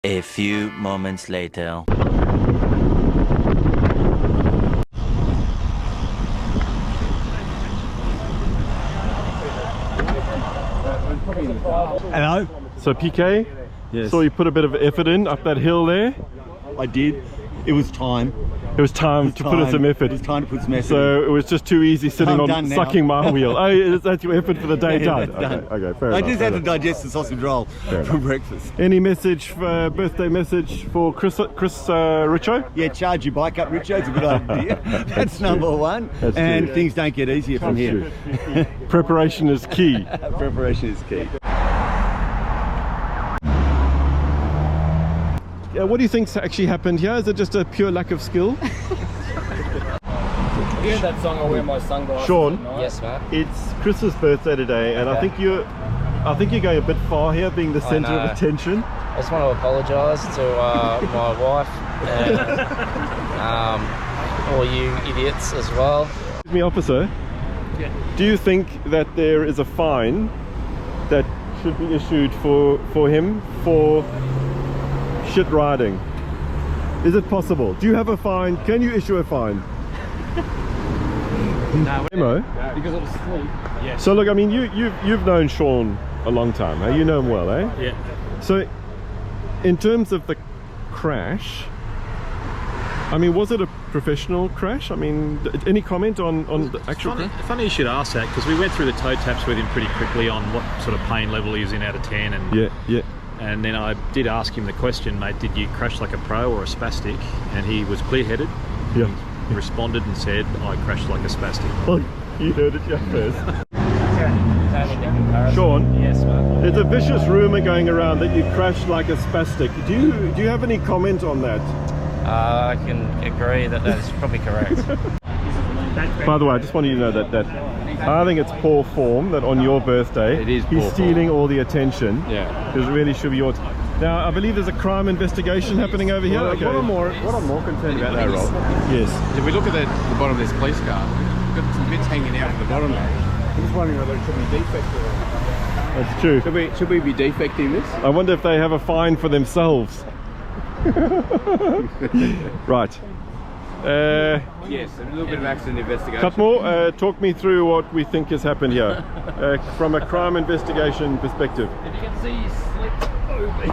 A few moments later. Hello. So PK, Yes. saw you put a bit of effort in up that hill there. I did. It was time. It was time to put in some effort. It was time to put some effort. So it was just too easy sitting I'm on done now. sucking my wheel. Oh, is that your effort for the day Yeah, done? that's done. Okay, fair I enough. just fair had to enough. digest the sausage roll for breakfast. Any message, birthday message for Chris Richo? Yeah, charge your bike up, Richo. It's a good idea. That's number one. That's and true. things don't get easier from here. Preparation is key. Preparation is key. What do you think's actually happened here? Is it just a pure lack of skill? Hear that song, I wear my sunglasses. Sean? at night. Yes, mate. It's Chris's birthday today, and I think you're going a bit far here, being the centre of know. attention. I just want to apologise to my wife and all you idiots as well. Excuse me, officer. Do you think that there is a fine that should be issued for him for shit riding? Is it possible? Do you have a fine? Can you issue a fine? No, Emo? because of sleep. Yes. So look, I mean, you've known Sean a long time, eh? You know him well, eh? Yeah. So, in terms of the crash, I mean, was it a professional crash? I mean, any comment on the actual crash? Funny you should ask that, because we went through the toe taps with him pretty quickly on what sort of pain level he was in out of 10, and Yeah. and then I did ask him the question, mate, did you crash like a pro or a spastic? And he was clear-headed. Yeah. He responded and said, I crashed like a spastic. Oh, you heard it here first. Totally different comparison. Sean? Yes, mate. There's a vicious rumour going around that you crashed like a spastic. Do you have any comment on that? I can agree that that's probably correct. By the way, I just wanted you to know that I think it's poor form that on your birthday It is he's poor stealing all the attention. Yeah. Because it really should be yours. Now, I believe there's a crime investigation happening over here. Well, Okay. what I'm more concerned about though, Rob, Yes. is if we look at the bottom of this police car, we've got some bits hanging out at the bottom there. I'm just wondering whether it should be defective. That's true. Should we be defecting this? I wonder if they have a fine for themselves. Right. Yes, a little bit of accident investigation. Cutmore, talk me through what we think has happened here from a crime investigation perspective. If you can see, you slipped over.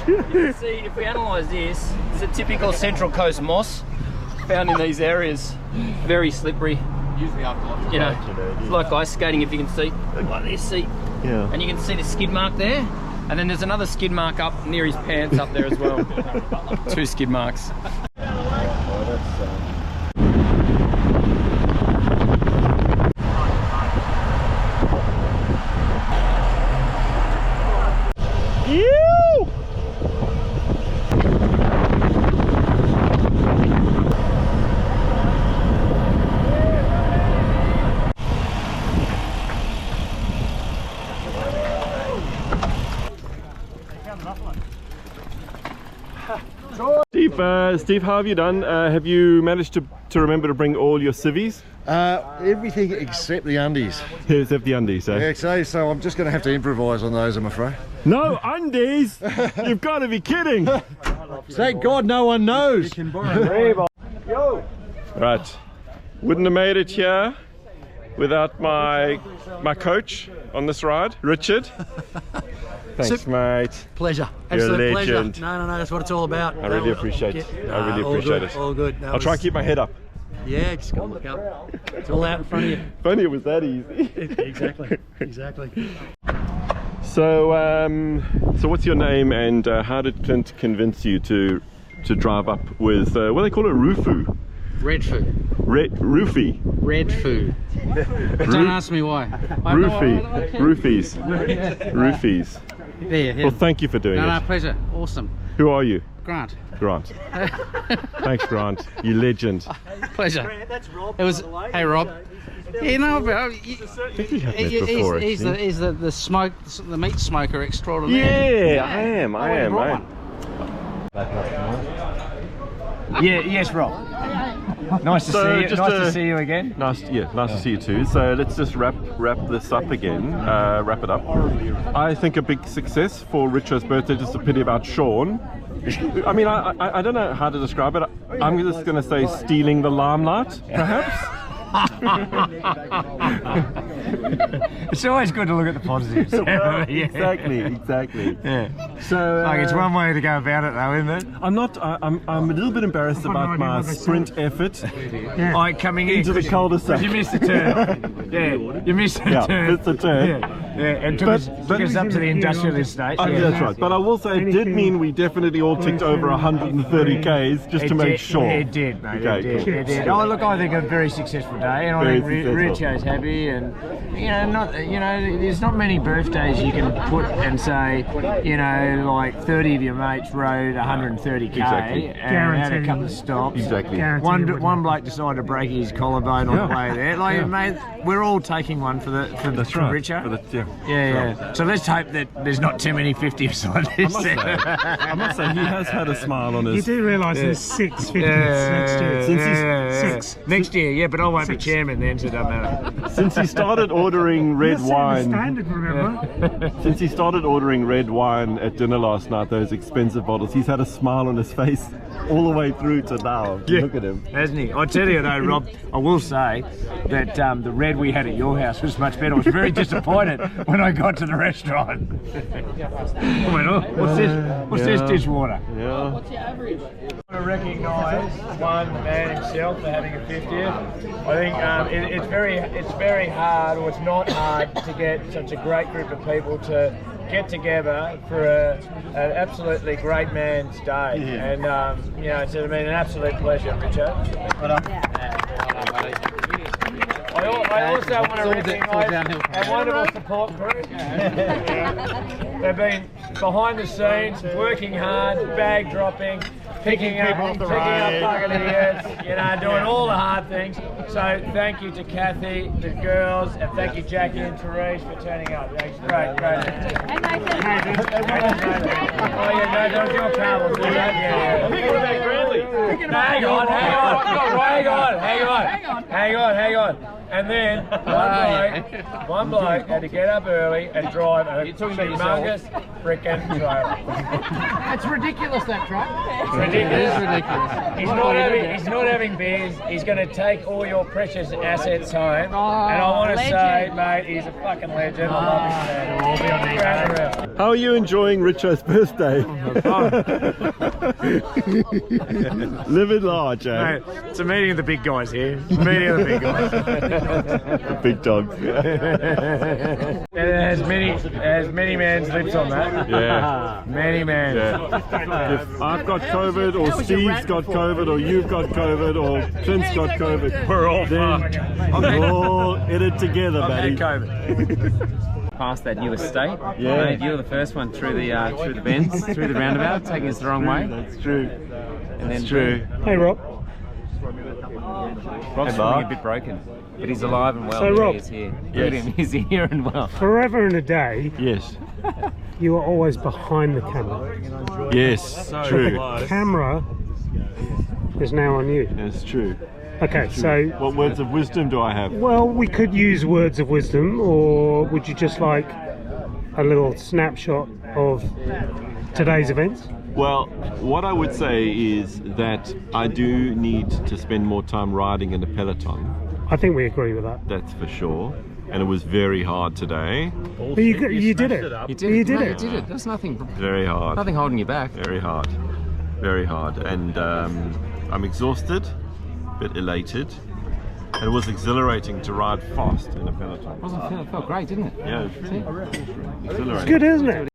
You can see, if we analyse this, it's a typical Central Coast moss found in these areas. Very slippery. Usually after lots of You know, rain. it's like ice skating if you can see. Like this, see? Yeah. And you can see the skid mark there. And then there's another skid mark up near his pants up there as well. 2 skid marks. Ew! Steve, how have you done? Have you managed to remember to bring all your civvies? Everything except the undies. Except the undies, eh? Yeah, so I'm just going to have to improvise on those, I'm afraid. No undies! You've got to be kidding! Thank God no one knows. Right, wouldn't have made it here without my coach on this ride, Richard. Thanks, mate. Pleasure. You're a Absolute pleasure. legend. No, that's what it's all about. I really appreciate it. I really appreciate it. All good. I'll try and keep my head up. Yeah, just go look up. It's all out in front of you. If only it was that easy. Exactly. So, so what's your name, and how did Clint convince you to drive up with what do they call it, Rufu? Red foo. Roofie. Red foo. Don't ask me why. Roofies. There. Well, thank you for doing No, it. pleasure. Awesome. Who are you? Grant. Grant. Thanks, Grant. You legend. Pleasure. It was. Hey, Rob. You know, bro. I think we have met before, He's actually. the meat smoker extraordinaire. Yeah, I am. Yeah, yes, Rob. Nice to see you. Nice to see you again. Nice to see you too. So let's just wrap this up again. Wrap it up. I think a big success for Richo's birthday. Just a pity about Sean. I mean, I don't know how to describe it. I'm just going to say stealing the limelight, perhaps. It's always good to look at the positives. Exactly. Yeah. So like it's one way to go about it, though, isn't it? I'm a little bit embarrassed about my sprint effort Like coming into the cul-de-sac. You missed the turn. Yeah, you missed the turn. Missed the turn. Yeah, and took us up to the industrial estate. That's right. But I will say it did mean we definitely all ticked over 130 Ks just to make sure. It did, mate. Okay, it did. Oh, look, I think a very successful day, and I think Richo's happy, and there's not many birthdays you can put and say, like 30 of your mates rode 130 K and had a couple of stops. Exactly. One bloke decided to break his collarbone on the way there. Like, mate, we're all taking one for Richo. Yeah. So let's hope that there's not too many 50s on this. I must say he has had a smile on his. You do realise there's 6 50s next year. Six next year, yeah, but I won't be chairman then, so it doesn't matter. Since he started ordering red wine, standard, remember? Since he started ordering red wine at dinner last night, those expensive bottles, he's had a smile on his face all the way through to now. Yeah. Look at him. Hasn't he? I tell you though, Rob, I will say that the red we had at your house was much better. I was very disappointed when I got to the restaurant. I went, oh, what's this? What's this dishwater? Yeah. What's your average? I want to recognise one man himself for having a 50th. I think it's very hard, or it's not hard, to get such a great group of people to get together for an absolutely great man's day, and it's an absolute pleasure, Richo. I also want to recognise our wonderful support crew. They've been behind the scenes, working hard, bag dropping, picking up fucking idiots, doing all the hard things. So thank you to Kathy, the girls, and thank you Jackie and Therese for turning up. Thanks, great. And Nathan. Oh yeah, no, don't do a cable. I think we're back Bradley. Hang on. And then one bloke had to get up early and drive a humongous frickin' trailer. It's ridiculous, that truck. It's ridiculous. He's not having beers. He's going to take all your precious assets home. And I want to say, mate, he's a fucking legend. I love him, man. We'll be on the How are you enjoying Richo's birthday? Live it large, eh? Mate, it's a meeting of the big guys here. Meeting of the big guys. Big dogs. It has many man's lips on that. Yeah. Many men. Yeah. If I've got COVID, or Steve's got COVID, or you've got COVID, or Clint's got COVID, we're all We're all in it together, buddy. COVID. Past that new estate. Yeah. Mate, you were the first one through the bends, through the roundabout, taking us the wrong way. That's true. And then true. Hey, Rob. Rob's feeling a bit broken, but he's alive and well. So, Rob, he's here. Yes. He's here and well. Forever and a day, Yes. you are always behind the camera. Yes. True. The camera is now on you. That's true. Okay, so What words of wisdom do I have? well, we could use words of wisdom, or would you just like a little snapshot of today's events? Well, what I would say is that I do need to spend more time riding in a peloton. I think we agree with that. That's for sure. And it was very hard today. But you did it. You did You it. did No, it. You did it. There's nothing Very hard. holding you back. Very hard. Very hard. And I'm exhausted, but elated. And it was exhilarating to ride fast in a peloton. It felt great, didn't it? Yeah, it was exhilarating. It's good, isn't it?